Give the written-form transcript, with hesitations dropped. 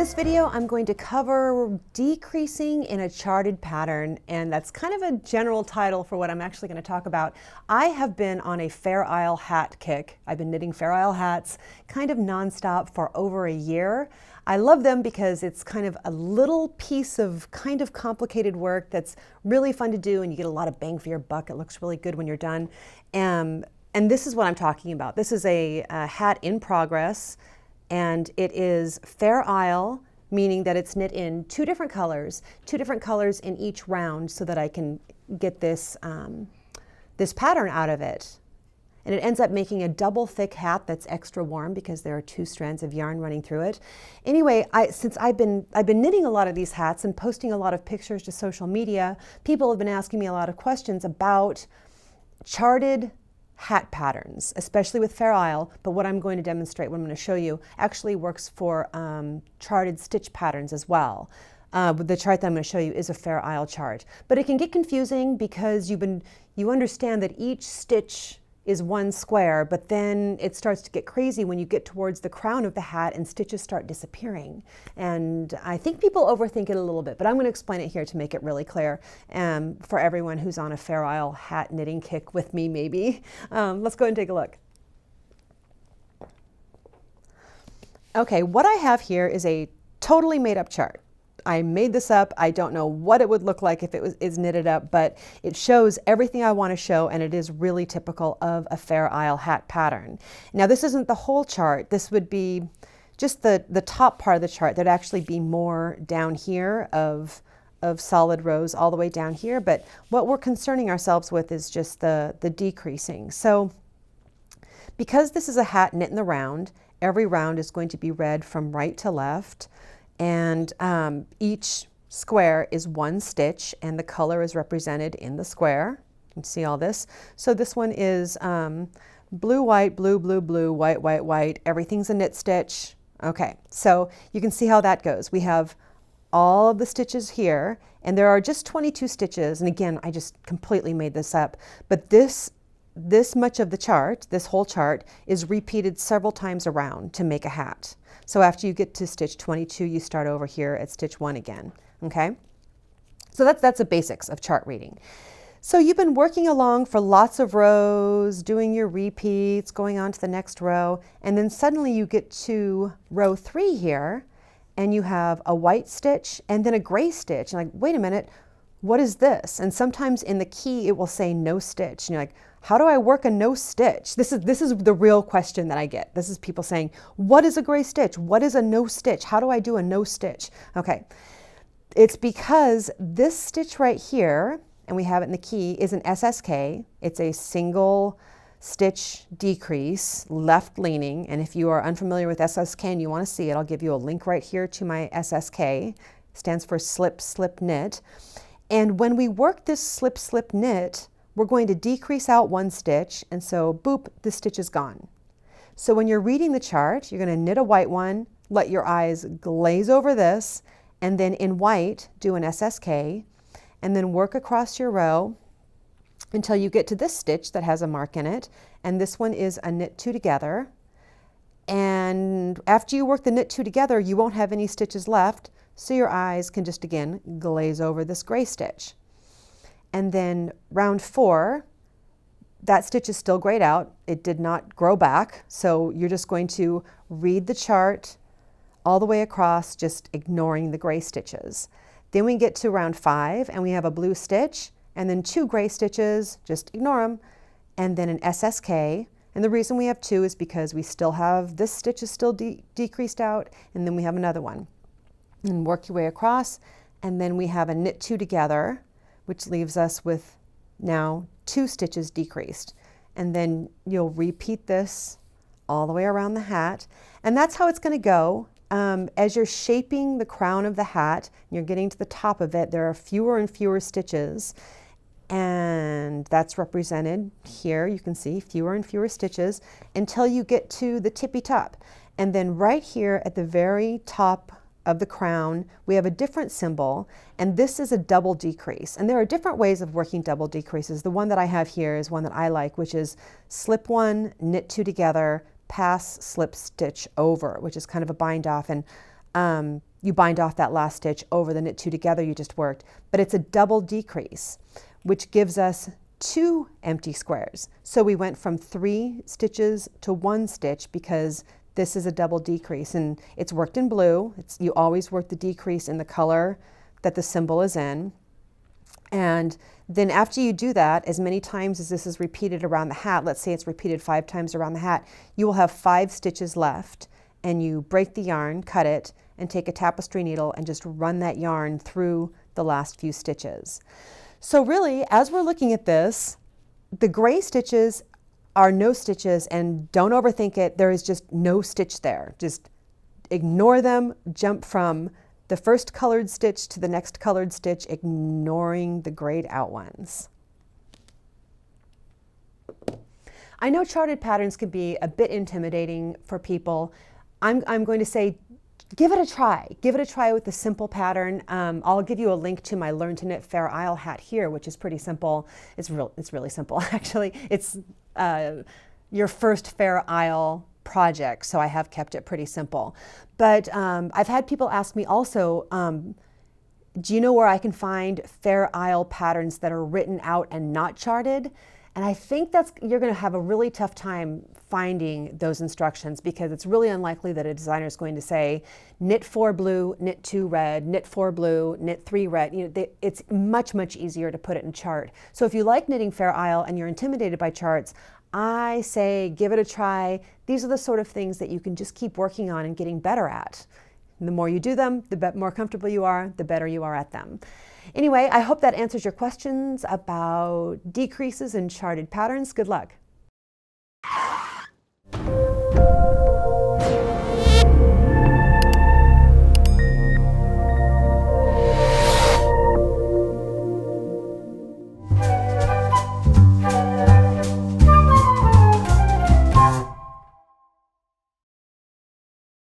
this video, I'm going to cover decreasing in a charted pattern, and that's kind of a general title for what I'm actually going to talk about. I have been on a Fair Isle hat kick. I've been knitting Fair Isle hats kind of nonstop for over a year. I love them because it's kind of a little piece of kind of complicated work that's really fun to do, and you get a lot of bang for your buck. It looks really good when you're done. And this is what I'm talking about. This is a hat in progress. And it is Fair Isle, meaning that it's knit in two different colors in each round so that I can get this, this pattern out of it. And it ends up making a double thick hat that's extra warm because there are two strands of yarn running through it. Anyway, since I've been knitting a lot of these hats and posting a lot of pictures to social media, people have been asking me a lot of questions about charted hat patterns, especially with Fair Isle, but what I'm going to demonstrate, what I'm going to show you, actually works for charted stitch patterns as well. The chart that I'm going to show you is a Fair Isle chart. But it can get confusing because you understand that each stitch is one square, but then it starts to get crazy when you get towards the crown of the hat and stitches start disappearing. And I think people overthink it a little bit, but I'm going to explain it here to make it really clear for everyone who's on a Fair Isle hat knitting kick with me, maybe. Let's go and take a look. Okay, what I have here is a totally made up chart. I made this up. I don't know what it would look like if it is knitted up, but it shows everything I want to show, and it is really typical of a Fair Isle hat pattern. Now, this isn't the whole chart. This would be just the top part of the chart. There'd actually be more down here of solid rows all the way down here, but what we're concerning ourselves with is just the decreasing. So because this is a hat knit in the round, every round is going to be read from right to left. And each square is one stitch, and the color is represented in the square. You can see all this. So this one is blue, white, blue, blue, blue, white, white, white. Everything's a knit stitch. Okay, so you can see how that goes. We have all of the stitches here, and there are just 22 stitches. And again, I just completely made this up. But this much of the chart, this whole chart, is repeated several times around to make a hat. So after you get to stitch 22, you start over here at stitch 1 again, okay? So that's the basics of chart reading. So you've been working along for lots of rows, doing your repeats, going on to the next row, and then suddenly you get to row 3 here, and you have a white stitch and then a gray stitch. You're like, wait a minute, what is this? And sometimes in the key it will say no stitch. And you're like, how do I work a no stitch? This is the real question that I get. This is people saying, what is a gray stitch? What is a no stitch? How do I do a no stitch? Okay, it's because this stitch right here, and we have it in the key, is an SSK. It's a single stitch decrease, left leaning. And if you are unfamiliar with SSK and you want to see it, I'll give you a link right here to my SSK. It stands for slip, slip, knit. And when we work this slip, slip, knit, we're going to decrease out one stitch, and so boop, the stitch is gone. So when you're reading the chart, you're going to knit a white one, let your eyes glaze over this, and then in white, do an SSK, and then work across your row until you get to this stitch that has a mark in it, and this one is a knit 2 together. And after you work the knit 2 together, you won't have any stitches left, so your eyes can just again glaze over this gray stitch. And then round 4, that stitch is still grayed out. It did not grow back. So you're just going to read the chart all the way across, just ignoring the gray stitches. Then we get to round 5 and we have a blue stitch and then 2 gray stitches, just ignore them, and then an SSK. And the reason we have 2 is because we still have, this stitch is still decreased out, and then we have another one. And work your way across, and then we have a knit 2 together, which leaves us with now 2 stitches decreased. And then you'll repeat this all the way around the hat. And that's how it's going to go. As you're shaping the crown of the hat, and you're getting to the top of it, there are fewer and fewer stitches. And that's represented here. You can see fewer and fewer stitches until you get to the tippy top. And then right here at the very top of the crown, we have a different symbol, and this is a double decrease. And there are different ways of working double decreases. The one that I have here is one that I like, which is slip 1, knit 2 together, pass, slip, stitch over, which is kind of a bind off. And you bind off that last stitch over the knit 2 together you just worked, but it's a double decrease, which gives us 2 empty squares. So we went from 3 stitches to 1 stitch because this is a double decrease, and it's worked in blue. You always work the decrease in the color that the symbol is in. And then after you do that, as many times as this is repeated around the hat, let's say it's repeated 5 times around the hat, you will have 5 stitches left, and you break the yarn, cut it, and take a tapestry needle and just run that yarn through the last few stitches. So really, as we're looking at this, the gray stitches are no stitches, and don't overthink it. There is just no stitch there. Just ignore them, jump from the first colored stitch to the next colored stitch, ignoring the grayed out ones. I know charted patterns can be a bit intimidating for people. I'm going to say, give it a try. Give it a try with the simple pattern. I'll give you a link to my Learn to Knit Fair Isle hat here, which is pretty simple. It's really simple, actually. It's your first Fair Isle project, so I have kept it pretty simple. But I've had people ask me also, do you know where I can find Fair Isle patterns that are written out and not charted? And I think you're going to have a really tough time finding those instructions, because it's really unlikely that a designer is going to say knit 4 blue, knit 2 red, knit 4 blue, knit 3 red. It's much easier to put it in chart. So if you like knitting Fair Isle and you're intimidated by charts, I say give it a try. These are the sort of things that you can just keep working on and getting better at. And the more you do them, the more comfortable you are, the better you are at them. Anyway, I hope that answers your questions about decreases in charted patterns. Good luck.